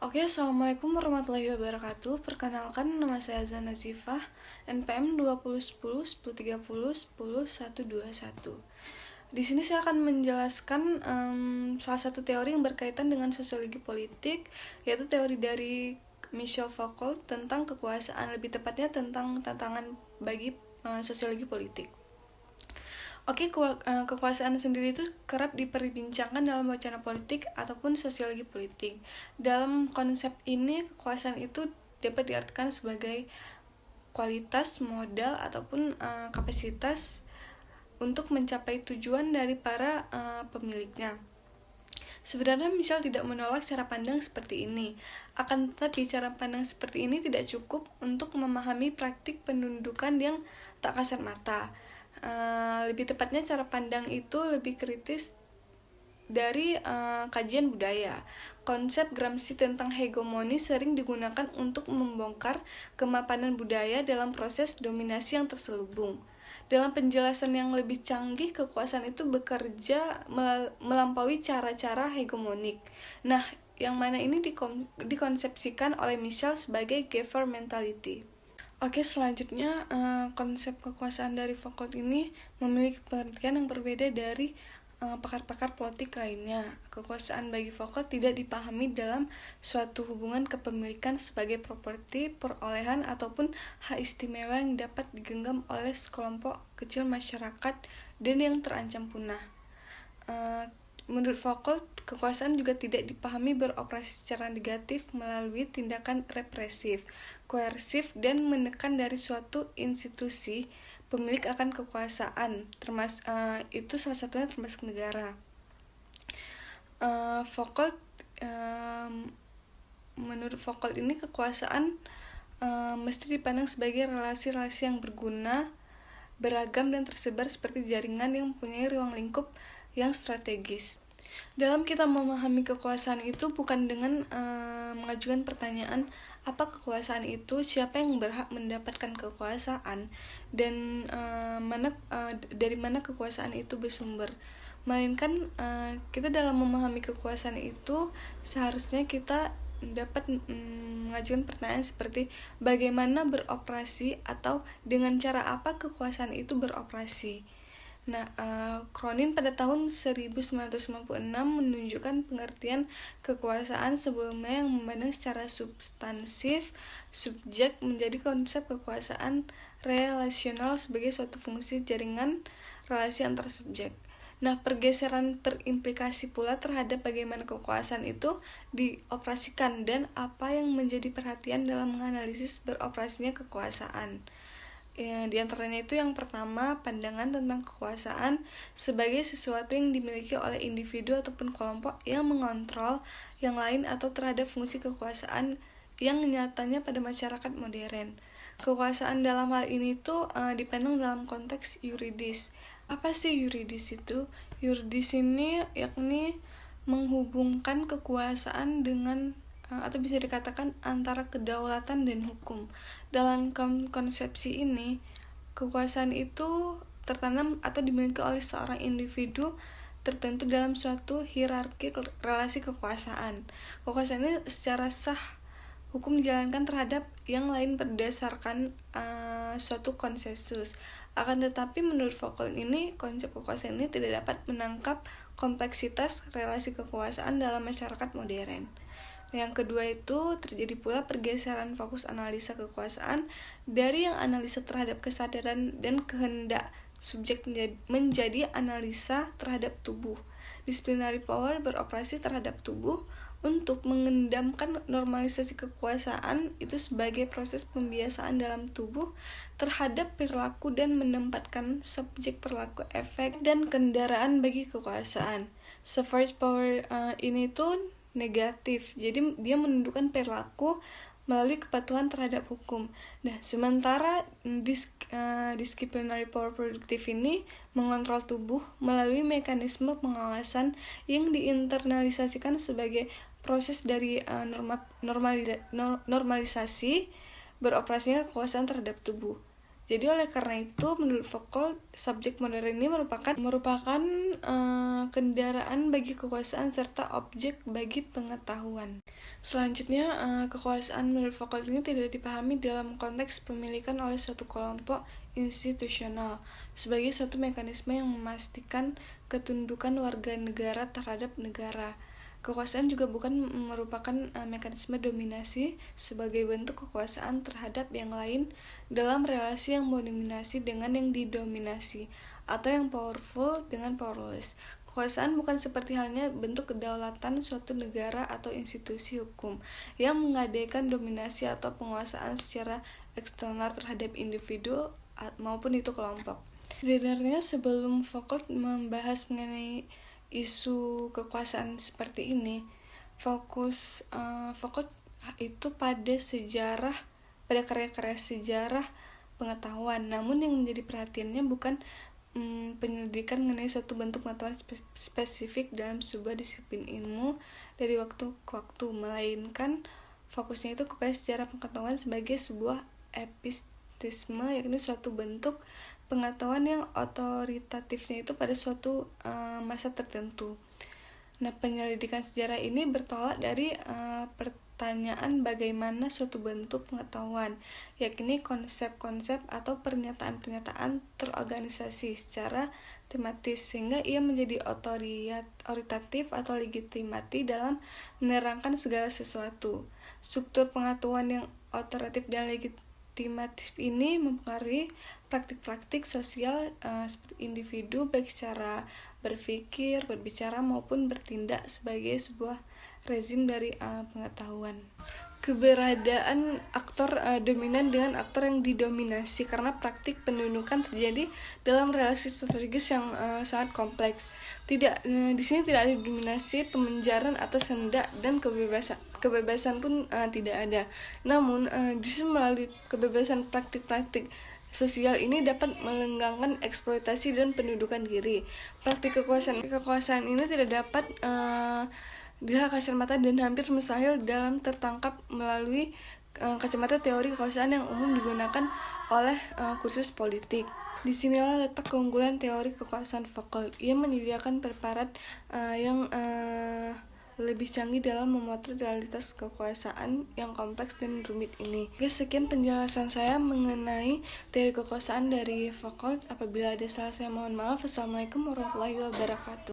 Oke, Assalamualaikum warahmatullahi wabarakatuh. Perkenalkan, nama saya Azan Nazifah, NPM 2010 1030 10 121. Di sini saya akan menjelaskan salah satu teori yang berkaitan dengan sosiologi politik, yaitu teori dari Michel Foucault tentang kekuasaan, lebih tepatnya tentang tantangan bagi sosiologi politik. Oke, kekuasaan sendiri itu kerap diperbincangkan dalam wacana politik ataupun sosiologi politik. Dalam konsep ini, kekuasaan itu dapat diartikan sebagai kualitas, modal, ataupun kapasitas untuk mencapai tujuan dari para pemiliknya. Sebenarnya Michel tidak menolak cara pandang seperti ini. Akan tetapi cara pandang seperti ini tidak cukup untuk memahami praktik pendudukan yang tak kasat mata. Lebih tepatnya cara pandang itu lebih kritis dari kajian budaya. Konsep Gramsci tentang hegemoni sering digunakan untuk membongkar kemapanan budaya dalam proses dominasi yang terselubung. Dalam penjelasan yang lebih canggih, kekuasaan itu bekerja melampaui cara-cara hegemonik. Nah, yang mana ini dikonsepsikan oleh Michel sebagai Gaffer mentality. Oke, selanjutnya konsep kekuasaan dari Foucault ini memiliki pengertian yang berbeda dari pakar-pakar politik lainnya. Kekuasaan bagi Foucault tidak dipahami dalam suatu hubungan kepemilikan sebagai properti, perolehan, ataupun hak istimewa yang dapat digenggam oleh sekelompok kecil masyarakat dan yang terancam punah. Menurut Foucault, kekuasaan juga tidak dipahami beroperasi secara negatif melalui tindakan represif, koersif, dan menekan dari suatu institusi pemilik akan kekuasaan, itu salah satunya termasuk negara. Menurut Foucault ini kekuasaan mesti dipandang sebagai relasi-relasi yang berguna, beragam, dan tersebar seperti jaringan yang mempunyai ruang lingkup yang strategis. Dalam kita memahami kekuasaan itu bukan dengan mengajukan pertanyaan apa kekuasaan itu, siapa yang berhak mendapatkan kekuasaan, dan dari mana kekuasaan itu bersumber, melainkan kita dalam memahami kekuasaan itu seharusnya kita dapat mengajukan pertanyaan seperti bagaimana beroperasi atau dengan cara apa kekuasaan itu beroperasi. Nah, Cronin pada tahun 1996 menunjukkan pengertian kekuasaan sebelumnya yang memandang secara substansif subjek menjadi konsep kekuasaan relasional sebagai suatu fungsi jaringan relasi antar subjek. Nah, pergeseran terimplikasi pula terhadap bagaimana kekuasaan itu dioperasikan dan apa yang menjadi perhatian dalam menganalisis beroperasinya kekuasaan. Di antaranya itu yang pertama, pandangan tentang kekuasaan sebagai sesuatu yang dimiliki oleh individu ataupun kelompok yang mengontrol yang lain atau terhadap fungsi kekuasaan yang nyatanya pada masyarakat modern. Kekuasaan dalam hal ini tuh dipandang dalam konteks yuridis. Apa sih yuridis itu? Yuridis ini yakni menghubungkan kekuasaan dengan atau bisa dikatakan antara kedaulatan dan hukum. Dalam konsepsi ini, kekuasaan itu tertanam atau dimiliki oleh seorang individu tertentu dalam suatu hierarki relasi kekuasaan. Kekuasaan ini secara sah hukum dijalankan terhadap yang lain berdasarkan suatu konsensus. Akan tetapi menurut Foucault ini, konsep kekuasaan ini tidak dapat menangkap kompleksitas relasi kekuasaan dalam masyarakat modern. Yang kedua itu terjadi pula pergeseran fokus analisa kekuasaan dari yang analisa terhadap kesadaran dan kehendak subjek menjadi analisa terhadap tubuh. Disciplinary power beroperasi terhadap tubuh untuk mengendamkan normalisasi kekuasaan itu sebagai proses pembiasaan dalam tubuh terhadap perilaku dan menempatkan subjek perilaku, efek, dan kendaraan bagi kekuasaan. Suffrage power ini tuh negatif, jadi dia menundukkan perilaku melalui kepatuhan terhadap hukum. Nah, sementara disciplinary power produktif ini mengontrol tubuh melalui mekanisme pengawasan yang diinternalisasikan sebagai proses dari normalisasi beroperasinya kekuasaan terhadap tubuh. Jadi oleh karena itu, menurut Foucault, subjek modern ini merupakan kendaraan bagi kekuasaan serta objek bagi pengetahuan. Selanjutnya, kekuasaan menurut Foucault ini tidak dipahami dalam konteks pemilikan oleh suatu kelompok institusional sebagai suatu mekanisme yang memastikan ketundukan warga negara terhadap negara. Kekuasaan juga bukan merupakan mekanisme dominasi sebagai bentuk kekuasaan terhadap yang lain dalam relasi yang mendominasi dengan yang didominasi, atau yang powerful dengan powerless. Kekuasaan bukan seperti halnya bentuk kedaulatan suatu negara atau institusi hukum yang menggadaikan dominasi atau penguasaan secara eksternal terhadap individu maupun itu kelompok. Sebenarnya sebelum Foucault membahas mengenai isu kekuasaan seperti ini, Foucault itu pada karya-karya sejarah pengetahuan. Namun yang menjadi perhatiannya bukan penyelidikan mengenai suatu bentuk pengetahuan spesifik dalam sebuah disiplin ilmu dari waktu ke waktu, melainkan fokusnya itu kepada sejarah pengetahuan sebagai sebuah epistisme, yakni suatu bentuk pengetahuan yang otoritatifnya itu pada suatu masa tertentu. Nah, penyelidikan sejarah ini bertolak dari pertanyaan bagaimana suatu bentuk pengetahuan, yakni konsep-konsep atau pernyataan-pernyataan terorganisasi secara tematis, sehingga ia menjadi otoritatif atau legitimati dalam menerangkan segala sesuatu. Struktur pengetahuan yang otoritatif dan legitimatif ini mempengaruhi praktik-praktik sosial seperti individu, baik secara berpikir, berbicara maupun bertindak sebagai sebuah rezim dari pengetahuan. Keberadaan aktor dominan dengan aktor yang didominasi karena praktik pendudukan terjadi dalam relasi strategis yang sangat kompleks. Di sini tidak ada dominasi, pemenjaraan atas hendak, dan kebebasan pun tidak ada. Namun justru melalui kebebasan praktik-praktik sosial ini dapat melenggangkan eksploitasi dan pendudukan diri. Praktik kekuasaan ini tidak dapat dilihat kasat mata dan hampir mustahil dalam tertangkap melalui kacamata teori kekuasaan yang umum digunakan oleh kursus politik. Disinilah letak keunggulan teori kekuasaan Foucault. Ia menyediakan preparat yang lebih canggih dalam memotret realitas kekuasaan yang kompleks dan rumit ini. Sekian penjelasan saya mengenai teori kekuasaan dari Foucault. Apabila ada salah, saya mohon maaf. Assalamualaikum warahmatullahi wabarakatuh.